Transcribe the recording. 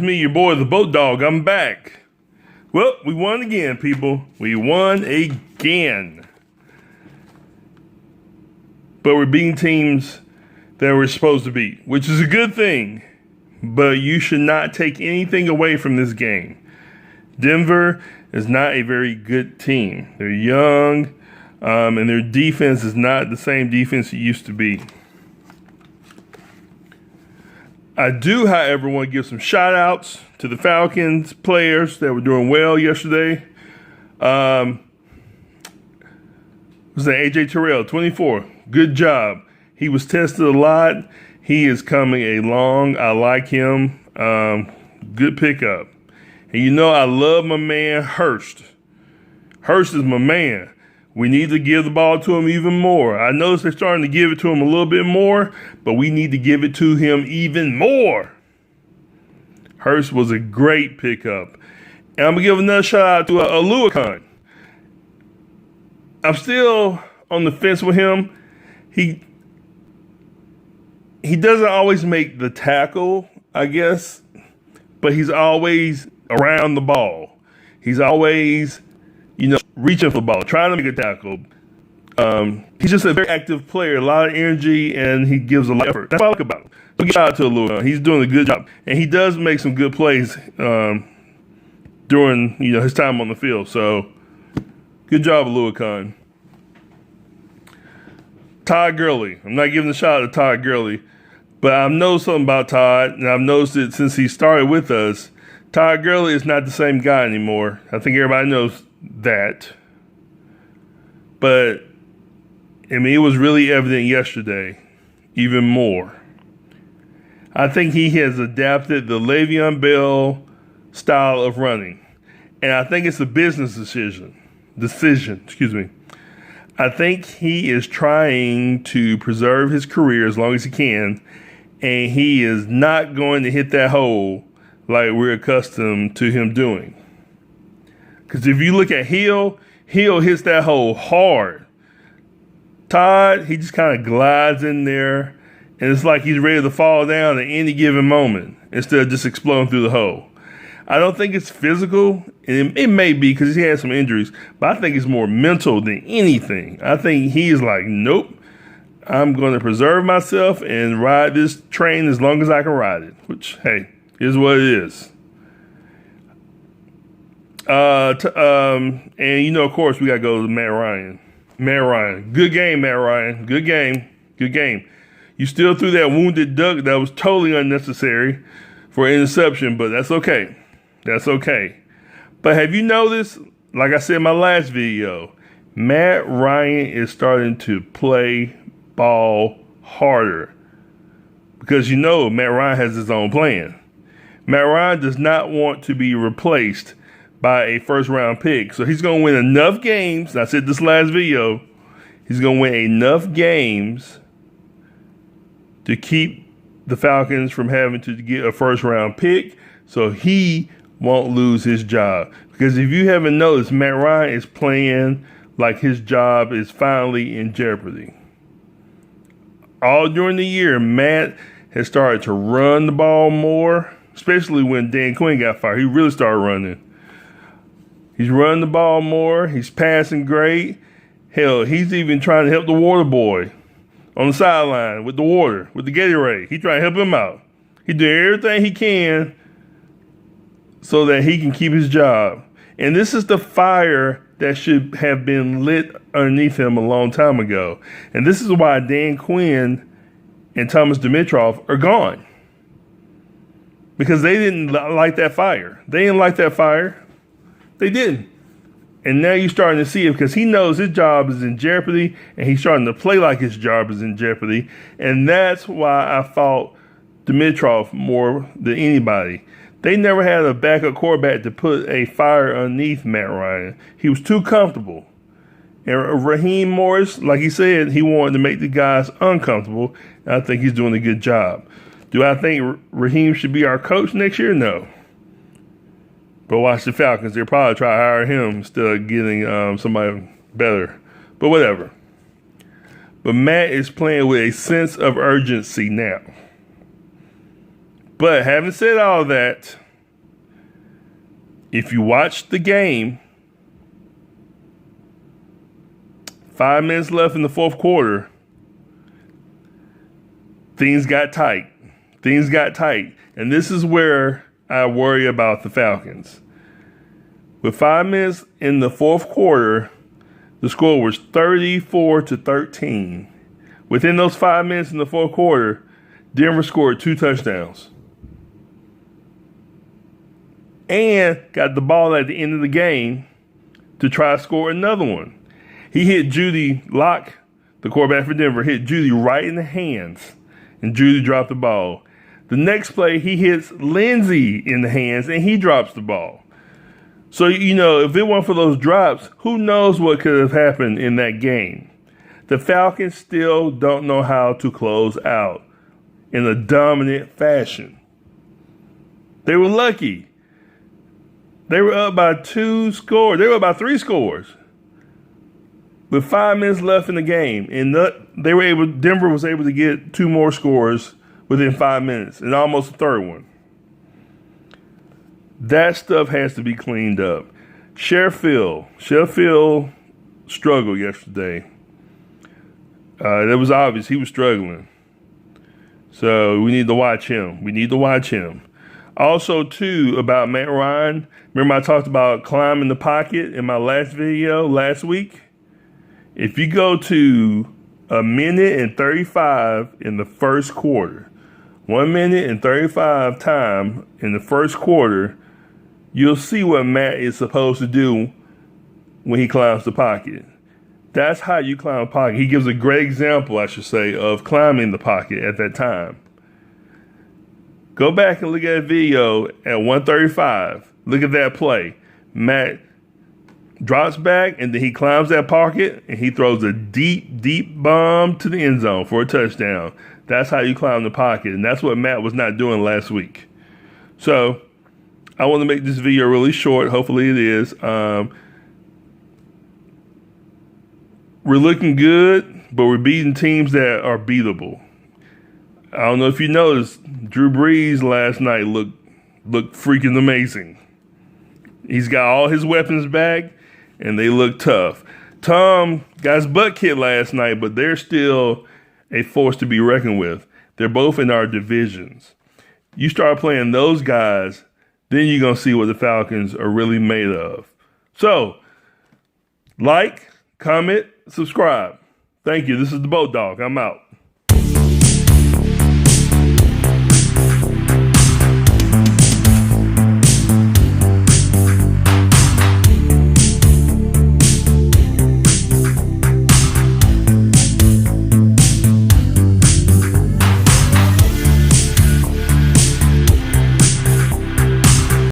me, your boy, the Boat Dog. I'm back. Well, we won again, people. We won again. But we're beating teams that we're supposed to beat, which is a good thing. But you should not take anything away from this game. Denver is not a very good team. They're young, and their defense is not the same defense it used to be. I do, however, want to give some shout outs to the Falcons players that were doing well yesterday. Was that AJ Terrell, 24. Good job. He was tested a lot. He is coming along. I like him. Good pickup. And you know, I love my man Hurst. Hurst is my man. We need to give the ball to him even more. I noticed they're starting to give it to him a little bit more, but we need to give it to him even more. Hurst was a great pickup. And I'm going to give another shout out to Aluakon. I'm still on the fence with him. He doesn't always make the tackle, I guess, but he's always around the ball. He's always, reaching for the ball, trying to make a tackle. He's just a very active player, a lot of energy, and he gives a lot of effort. That's what I like about him. So shout out to Aluakon. He's doing a good job, and he does make some good plays during his time on the field. So good job, Aluakon. Todd Gurley. I'm not giving a shout out to Todd Gurley, but I've noticed something about Todd, and I've noticed it since he started with us. Todd Gurley is not the same guy anymore. I think everybody knows that. But, it was really evident yesterday, even more. I think he has adapted the Le'Veon Bell style of running. And I think it's a business decision. I think he is trying to preserve his career as long as he can. And he is not going to hit that hole like we're accustomed to him doing. Because if you look at Hill hits that hole hard. Todd, he just kind of glides in there, and it's like he's ready to fall down at any given moment instead of just exploding through the hole. I don't think it's physical, and it may be because he had some injuries, but I think it's more mental than anything. I think he's like, nope, I'm going to preserve myself and ride this train as long as I can ride it, which, hey, is what it is. And of course, we got to go to Matt Ryan. Good game, Matt Ryan. Good game. You still threw that wounded duck that was totally unnecessary for an interception, but that's okay. But have you noticed, like I said in my last video, Matt Ryan is starting to play ball harder because Matt Ryan has his own plan. Matt Ryan does not want to be replaced by a first-round pick. So he's going to win enough games. I said this last video. He's going to win enough games to keep the Falcons from having to get a first-round pick so he won't lose his job. Because if you haven't noticed, Matt Ryan is playing like his job is finally in jeopardy. All during the year, Matt has started to run the ball more, especially when Dan Quinn got fired. He really started running. He's running the ball more. He's passing great. Hell, he's even trying to help the water boy on the sideline with the water, with the Gatorade. He's trying to help him out. He's doing everything he can so that he can keep his job. And this is the fire that should have been lit underneath him a long time ago. And this is why Dan Quinn and Thomas Dimitroff are gone. Because they didn't light that fire. They didn't. And now you're starting to see it because he knows his job is in jeopardy and he's starting to play like his job is in jeopardy. And that's why I fought Dimitroff more than anybody. They never had a backup quarterback to put a fire underneath Matt Ryan. He was too comfortable. And Raheem Morris, like he said, he wanted to make the guys uncomfortable. And I think he's doing a good job. Do I think Raheem should be our coach next year? No. But watch the Falcons. They'll probably try to hire him instead of getting somebody better. But whatever. But Matt is playing with a sense of urgency now. But having said all that, if you watch the game, 5 minutes left in the fourth quarter, things got tight. Things got tight. And this is where I worry about the Falcons. With 5 minutes in the fourth quarter, the score was 34-13. Within those 5 minutes in the fourth quarter, Denver scored 2 touchdowns. And got the ball at the end of the game to try to score another one. He hit Judy Locke, the quarterback for Denver, hit Judy right in the hands, and Judy dropped the ball. The next play, he hits Lindsey in the hands, and he drops the ball. So, if it weren't for those drops, who knows what could have happened in that game. The Falcons still don't know how to close out in a dominant fashion. They were lucky. They were up by 2 scores. They were up by 3 scores with 5 minutes left in the game, and Denver was able to get 2 more scores within 5 minutes, and almost a third one. That stuff has to be cleaned up. Sheffield struggled yesterday. It was obvious he was struggling. So we need to watch him. Also, too, about Matt Ryan. Remember I talked about climbing the pocket in my last video last week? If you go to 1 minute and 35 in the first quarter, 1 minute and 35 time in the first quarter, you'll see what Matt is supposed to do when he climbs the pocket. That's how you climb a pocket. He gives a great example, I should say, of climbing the pocket at that time. Go back and look at that video at 135. Look at that play. Matt drops back, and then he climbs that pocket, and he throws a deep, deep bomb to the end zone for a touchdown. That's how you climb the pocket, and that's what Matt was not doing last week. So I want to make this video really short. Hopefully it is. We're looking good, but we're beating teams that are beatable. I don't know if you noticed, Drew Brees last night looked freaking amazing. He's got all his weapons back, and they look tough. Tom got his butt kicked last night, but they're still a force to be reckoned with. They're both in our divisions. You start playing those guys, then you're going to see what the Falcons are really made of. So, like, comment, subscribe. Thank you. This is the Boat Dog. I'm out.